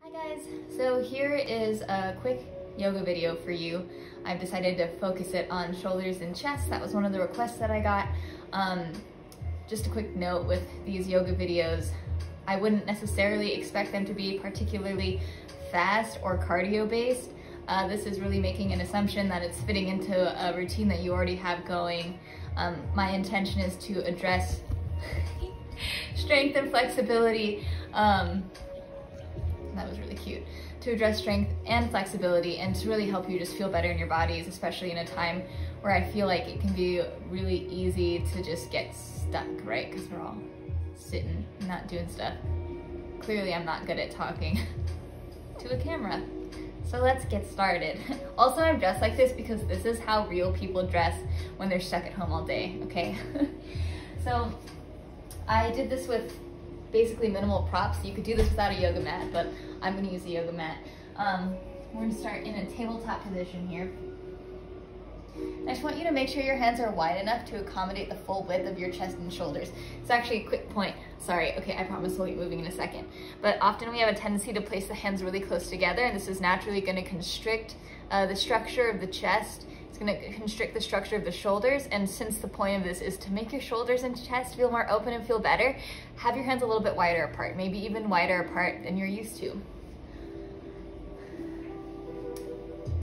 Hi guys, so here is a quick yoga video for you. I've decided to focus it on shoulders and chest. That was one of the requests that I got. Just a quick note with these yoga videos, I wouldn't necessarily expect them to be particularly fast or cardio based. This is really making an assumption that it's fitting into a routine that you already have going. My intention is to address strength and flexibility. That was really cute. To address strength and flexibility and to really help you just feel better in your bodies, especially in a time where I feel like it can be really easy to just get stuck, right? Because we're all sitting, not doing stuff. Clearly I'm not good at talking to a camera. So let's get started. Also, I'm dressed like this because this is how real people dress when they're stuck at home all day, okay? So I did this with basically minimal props. You could do this without a yoga mat, but I'm gonna use a yoga mat. We're gonna start in a tabletop position here. I just want you to make sure your hands are wide enough to accommodate the full width of your chest and shoulders. It's actually a quick point. Sorry, okay, I promise we'll be moving in a second. But often we have a tendency to place the hands really close together, and this is naturally gonna constrict the structure of the chest. It's gonna constrict the structure of the shoulders, and since the point of this is to make your shoulders and chest feel more open and feel better, have your hands a little bit wider apart, maybe even wider apart than you're used to.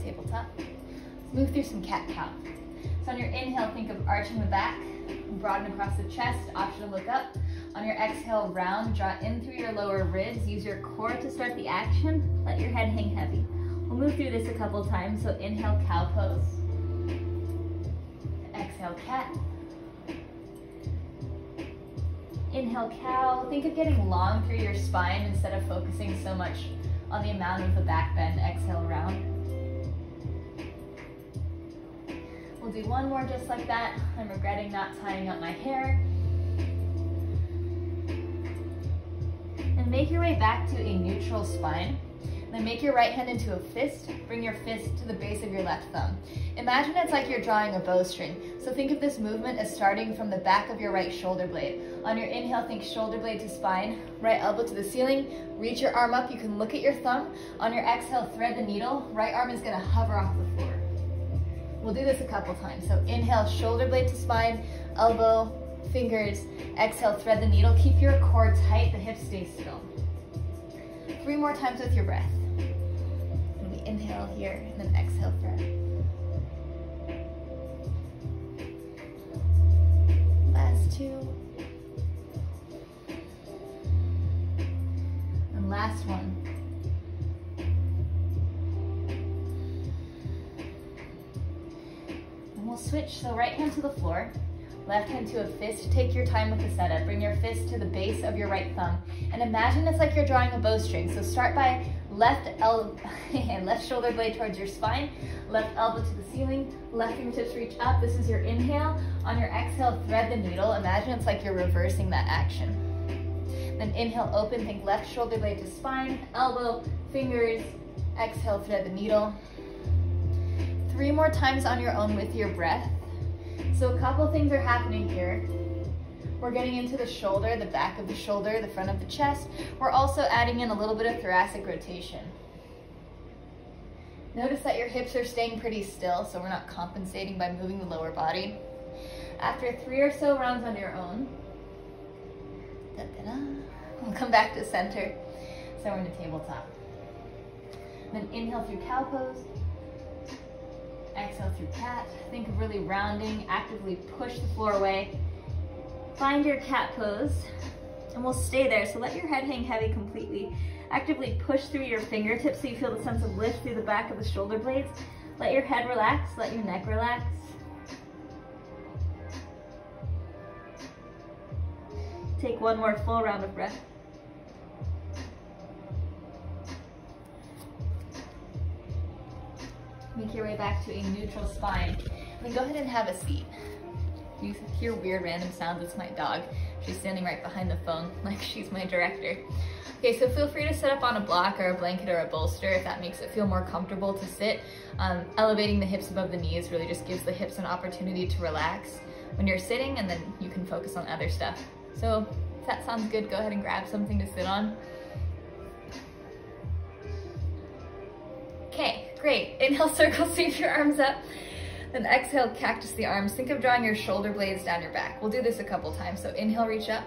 Tabletop. Let's move through some cat-cow. So on your inhale, think of arching the back, broaden across the chest, option to look up. On your exhale, round, draw in through your lower ribs, use your core to start the action, let your head hang heavy. We'll move through this a couple times, so inhale, cow pose. Exhale, cat. Inhale, cow. Think of getting long through your spine instead of focusing so much on the amount of the back bend. Exhale, round. We'll do one more just like that. I'm regretting not tying up my hair. And make your way back to a neutral spine. Then make your right hand into a fist. Bring your fist to the base of your left thumb. Imagine it's like you're drawing a bowstring. So think of this movement as starting from the back of your right shoulder blade. On your inhale, think shoulder blade to spine, right elbow to the ceiling. Reach your arm up. You can look at your thumb. On your exhale, thread the needle. Right arm is going to hover off the floor. We'll do this a couple times. So inhale, shoulder blade to spine, elbow, fingers. Exhale, thread the needle. Keep your core tight. The hips stay still. 3 more times with your breath. And we inhale here and then exhale, thread. Last 2. And last one. And we'll switch, so right hand to the floor, left hand to a fist. Take your time with the setup. Bring your fist to the base of your right thumb. And imagine it's like you're drawing a bowstring. So start by left shoulder blade towards your spine, left elbow to the ceiling, left fingertips reach up. This is your inhale. On your exhale, thread the needle. Imagine it's like you're reversing that action. Then inhale, open, think left shoulder blade to spine, elbow, fingers. Exhale, thread the needle. 3 more times on your own with your breath. So a couple things are happening here. We're getting into the shoulder, the back of the shoulder, the front of the chest. We're also adding in a little bit of thoracic rotation. Notice that your hips are staying pretty still, so we're not compensating by moving the lower body. After 3 or so rounds on your own, we'll come back to center. So we're in a tabletop. Then inhale through cow pose. Exhale through cat. Think of really rounding, actively push the floor away. Find your cat pose, and we'll stay there. So let your head hang heavy completely. Actively push through your fingertips so you feel the sense of lift through the back of the shoulder blades. Let your head relax, let your neck relax. Take one more full round of breath. Make your way back to a neutral spine. Then go ahead and have a seat. You hear weird random sounds, it's my dog. She's standing right behind the phone, like she's my director. Okay, so feel free to sit up on a block or a blanket or a bolster if that makes it feel more comfortable to sit. Elevating the hips above the knees really just gives the hips an opportunity to relax when you're sitting, and then you can focus on other stuff. So if that sounds good, go ahead and grab something to sit on. great. Inhale, circle, sweep your arms up. Then exhale, cactus the arms. Think of drawing your shoulder blades down your back. We'll do this a couple times. So inhale, reach up.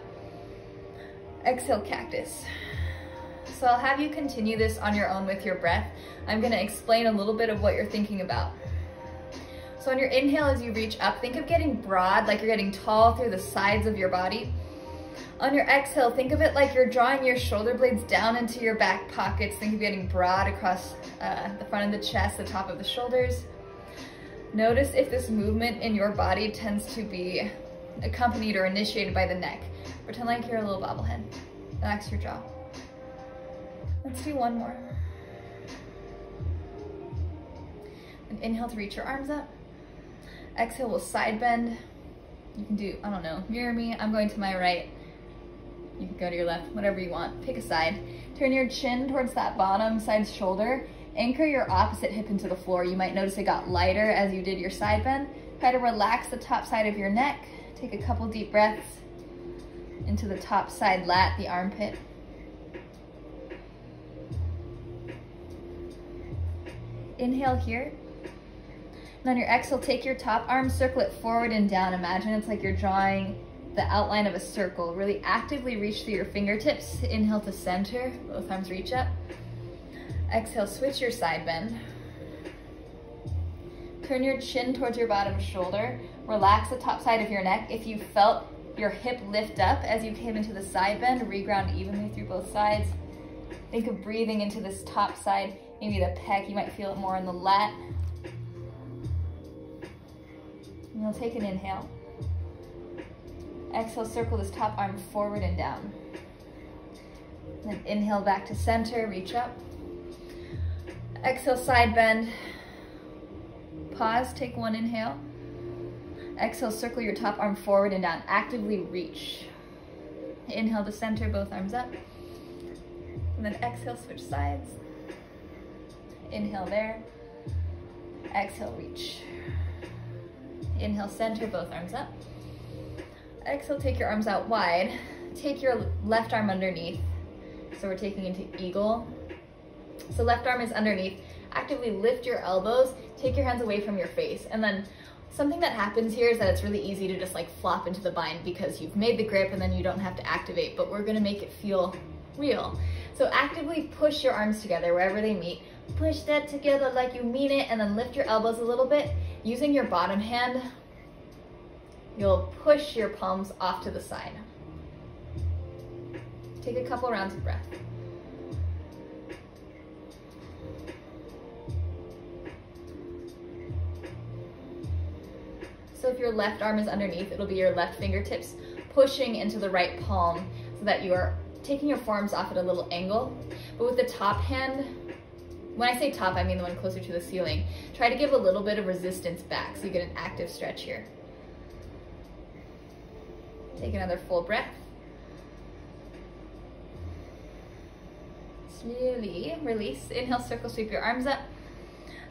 Exhale, cactus. So I'll have you continue this on your own with your breath. I'm gonna explain a little bit of what you're thinking about. So on your inhale, as you reach up, think of getting broad, like you're getting tall through the sides of your body. On your exhale, think of it like you're drawing your shoulder blades down into your back pockets. Think of getting broad across the front of the chest, the top of the shoulders. Notice if this movement in your body tends to be accompanied or initiated by the neck. Pretend like you're a little bobblehead. Relax your jaw. Let's do one more. And inhale to reach your arms up. Exhale, we'll side bend. You can do, I don't know, mirror me. I'm going to my right. You can go to your left, whatever you want. Pick a side. Turn your chin towards that bottom side shoulder. Anchor your opposite hip into the floor. You might notice it got lighter as you did your side bend. Try to relax the top side of your neck. Take a couple deep breaths into the top side lat, the armpit. Inhale here. And on your exhale, take your top arm, circle it forward and down. Imagine it's like you're drawing the outline of a circle. Really actively reach through your fingertips. Inhale to center, both arms reach up. Exhale, switch your side bend. Turn your chin towards your bottom shoulder. Relax the top side of your neck. If you felt your hip lift up as you came into the side bend, reground evenly through both sides. Think of breathing into this top side, maybe the pec. You might feel it more in the lat. And you'll take an inhale. Exhale, circle this top arm forward and down. And then inhale back to center, reach up. Exhale, side bend. Pause, take one inhale. Exhale, circle your top arm forward and down. Actively reach. Inhale to center, both arms up. And then exhale, switch sides. Inhale there. Exhale, reach. Inhale, center, both arms up. Exhale, take your arms out wide. Take your left arm underneath. So we're taking into eagle. So left arm is underneath. Actively lift your elbows. Take your hands away from your face. And then something that happens here is that it's really easy to just like flop into the bind because you've made the grip and then you don't have to activate, but we're gonna make it feel real. So actively push your arms together wherever they meet. Push that together like you mean it, and then lift your elbows a little bit. Using your bottom hand, you'll push your palms off to the side. Take a couple rounds of breath. So if your left arm is underneath, it'll be your left fingertips pushing into the right palm so that you are taking your forearms off at a little angle. But with the top hand, when I say top, I mean the one closer to the ceiling. Try to give a little bit of resistance back so you get an active stretch here. Take another full breath. Slowly release. Inhale, circle, sweep your arms up.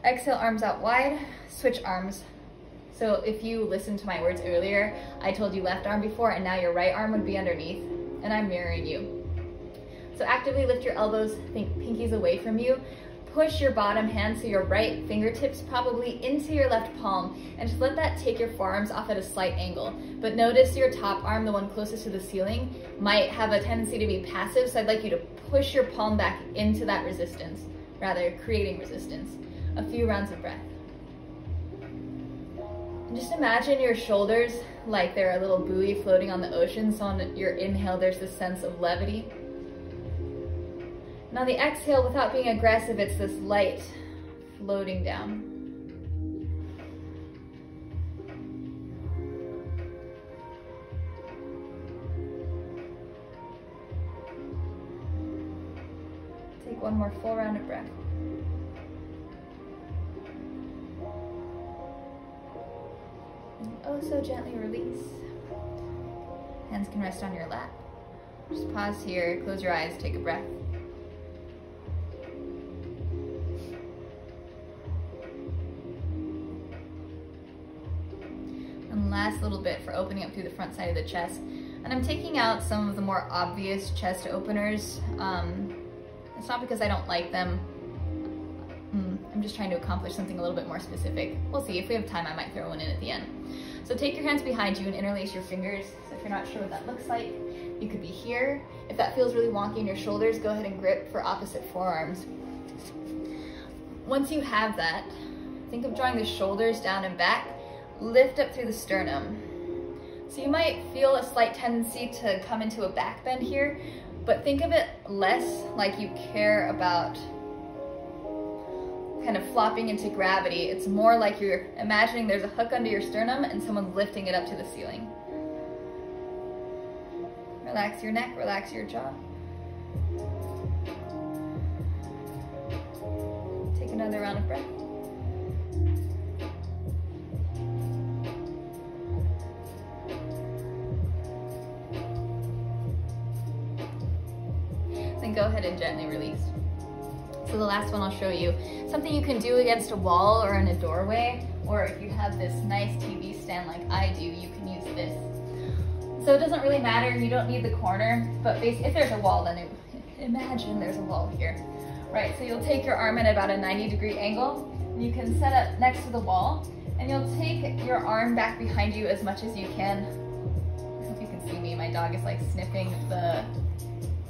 Exhale, arms out wide. Switch arms. So if you listened to my words earlier, I told you left arm before, and now your right arm would be underneath, and I'm mirroring you. So actively lift your elbows, think pinkies away from you. Push your bottom hand, so your right fingertips probably into your left palm, and just let that take your forearms off at a slight angle. But notice your top arm, the one closest to the ceiling, might have a tendency to be passive, so I'd like you to push your palm back into that resistance, rather creating resistance. A few rounds of breath. And just imagine your shoulders like they're a little buoy floating on the ocean, so on your inhale there's this sense of levity. And on the exhale, without being aggressive, it's this light floating down. Take one more full round of breath. And oh, so gently release. Hands can rest on your lap. Just pause here, close your eyes, take a breath. And last little bit for opening up through the front side of the chest. And I'm taking out some of the more obvious chest openers. It's not because I don't like them. I'm just trying to accomplish something a little bit more specific. We'll see, if we have time I might throw one in at the end. So take your hands behind you and interlace your fingers. So if you're not sure what that looks like, you could be here. If that feels really wonky in your shoulders, go ahead and grip for opposite forearms. Once you have that, think of drawing the shoulders down and back, lift up through the sternum. So you might feel a slight tendency to come into a back bend here, but think of it less like you care about kind of flopping into gravity. It's more like you're imagining there's a hook under your sternum and someone's lifting it up to the ceiling. Relax your neck, relax your jaw. Take another round of breath. Then go ahead and gently release. So the last one I'll show you, something you can do against a wall or in a doorway, or if you have this nice TV stand like I do, you can use this. So it doesn't really matter, you don't need the corner, but if there's a wall, then imagine there's a wall here. Right, so you'll take your arm at about a 90-degree angle, and you can set up next to the wall, and you'll take your arm back behind you as much as you can. I hope you can see me, my dog is like sniffing the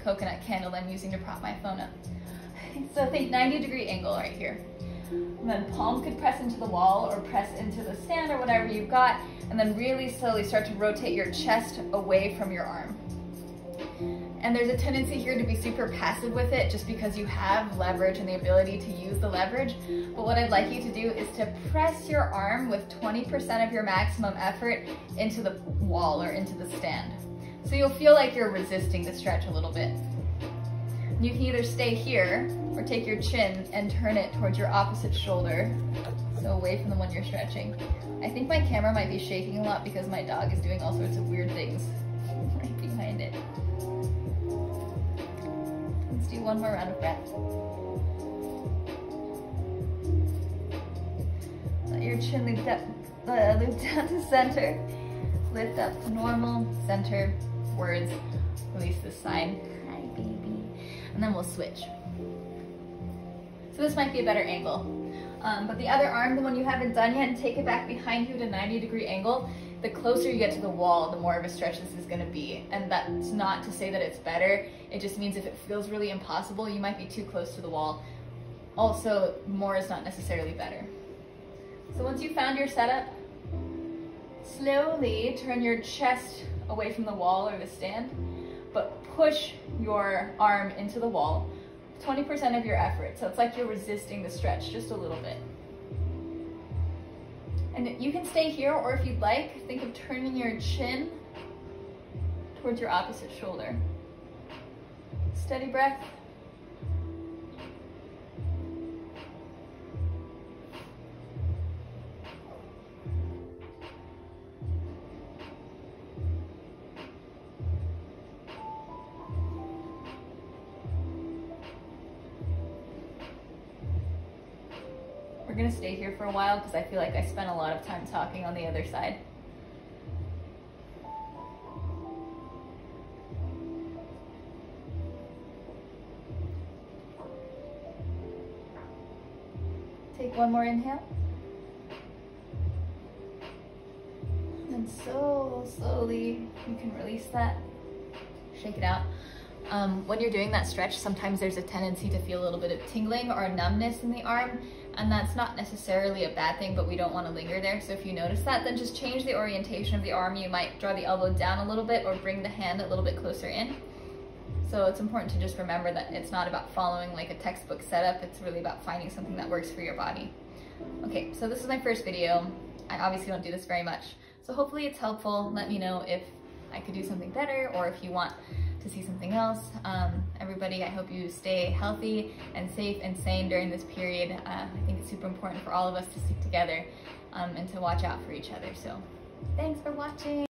coconut candle I'm using to prop my phone up. So think 90-degree angle right here. And then palm could press into the wall or press into the stand or whatever you've got, and then really slowly start to rotate your chest away from your arm. And there's a tendency here to be super passive with it just because you have leverage and the ability to use the leverage. But what I'd like you to do is to press your arm with 20% of your maximum effort into the wall or into the stand. So you'll feel like you're resisting the stretch a little bit. You can either stay here or take your chin and turn it towards your opposite shoulder, so away from the one you're stretching. I think my camera might be shaking a lot because my dog is doing all sorts of weird things right behind it. Let's do one more round of breath. Let your chin loop down to center. Lift up to normal, center, words. Release this side. Hi, baby. And then we'll switch. So this might be a better angle. But the other arm, the one you haven't done yet, and take it back behind you at a 90-degree angle. The closer you get to the wall, the more of a stretch this is going to be. And that's not to say that it's better. It just means if it feels really impossible, you might be too close to the wall. Also, more is not necessarily better. So once you found your setup, slowly turn your chest away from the wall or the stand, but push your arm into the wall, 20% of your effort. So it's like you're resisting the stretch just a little bit. And you can stay here, or if you'd like, think of turning your chin towards your opposite shoulder. Steady breath. We're gonna stay here for a while because I feel like I spent a lot of time talking on the other side. Take one more inhale. And so slowly you can release that. Shake it out. When you're doing that stretch, sometimes there's a tendency to feel a little bit of tingling or numbness in the arm, and that's not necessarily a bad thing, but we don't want to linger there. So if you notice that, then just change the orientation of the arm. You might draw the elbow down a little bit or bring the hand a little bit closer in. So it's important to just remember that it's not about following like a textbook setup. It's really about finding something that works for your body. Okay, so this is my first video. I obviously don't do this very much, so hopefully it's helpful. Let me know if I could do something better or if you want to see something else. Everybody, I hope you stay healthy and safe and sane during this period. I think it's super important for all of us to stick together and to watch out for each other. So thanks for watching.